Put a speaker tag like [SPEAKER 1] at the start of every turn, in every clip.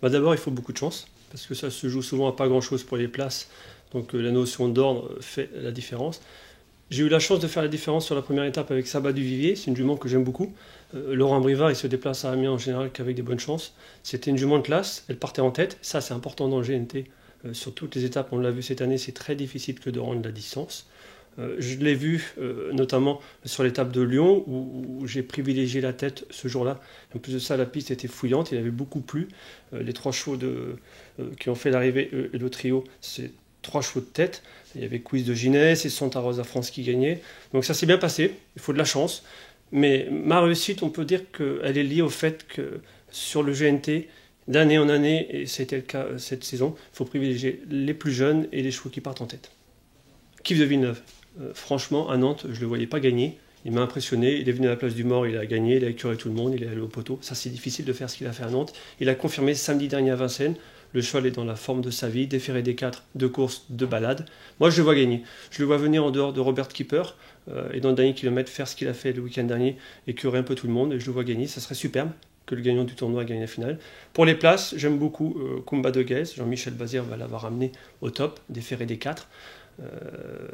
[SPEAKER 1] D'abord, il faut beaucoup de chance, parce que ça se joue souvent à pas grand-chose pour les places, donc la notion d'ordre fait la différence. J'ai eu la chance de faire la différence sur la première étape avec Sabat du Vivier, c'est une jument que j'aime beaucoup. Laurent Brivard, il se déplace à Amiens en général qu'avec des bonnes chances. C'était une jument de classe, elle partait en tête, ça c'est important dans le GNT. Sur toutes les étapes, on l'a vu cette année, c'est très difficile que de rendre la distance. Je l'ai vu notamment sur l'étape de Lyon où j'ai privilégié la tête ce jour-là. En plus de ça, la piste était fouillante, il avait beaucoup plu. Les trois chevaux qui ont fait l'arrivée et le trio, c'est trois chevaux de tête. Il y avait Quiz de Ginès et Santa Rosa France qui gagnaient. Donc ça s'est bien passé, il faut de la chance. Mais ma réussite, on peut dire qu'elle est liée au fait que sur le GNT, d'année en année, et c'était le cas cette saison, il faut privilégier les plus jeunes et les chevaux qui partent en tête. Kif de Villeneuve. Franchement, à Nantes, je ne le voyais pas gagner. Il m'a impressionné. Il est venu à la place du Mort, il a gagné, il a écuré tout le monde, il est allé au poteau. Ça, c'est difficile de faire ce qu'il a fait à Nantes. Il a confirmé samedi dernier à Vincennes. Le cheval est dans la forme de sa vie, déféré des 4, de course, de balade. Moi, je le vois gagner. Je le vois venir en dehors de Robert Keeper et dans le dernier kilomètre faire ce qu'il a fait le week-end dernier, écurer un peu tout le monde. Et je le vois gagner. Ça serait superbe que le gagnant du tournoi gagne la finale. Pour les places, j'aime beaucoup Kumba de Guez. Jean-Michel Bazir va l'avoir amené au top, déféré des 4.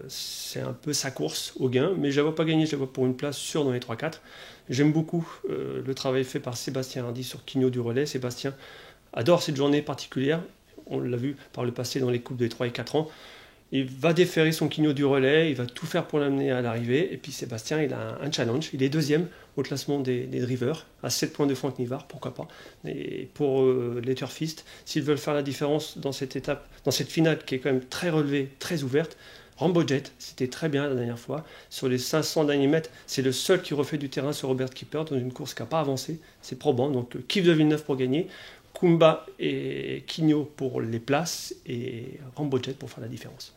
[SPEAKER 1] C'est un peu sa course au gain, mais je ne la vois pas gagner, je la vois pour une place sûre dans les 3-4. J'aime beaucoup le travail fait par Sébastien Hardy sur Quigno du Relais. Sébastien adore cette journée particulière, on l'a vu par le passé dans les coupes des 3 et 4 ans. Il va déférer son Quigno du Relais, il va tout faire pour l'amener à l'arrivée. Et puis Sébastien, il a un challenge. Il est deuxième au classement des drivers, à 7 points de Franck Nivard, pourquoi pas. Et pour les turfistes, s'ils veulent faire la différence dans cette étape, dans cette finale qui est quand même très relevée, très ouverte, Rambo Jet, c'était très bien la dernière fois. Sur les 500 derniers mètres, c'est le seul qui refait du terrain sur Robert Keeper dans une course qui n'a pas avancé. C'est probant. Donc Kif de Villeneuve pour gagner, Kumba et Quigno pour les places et Rambo Jet pour faire la différence.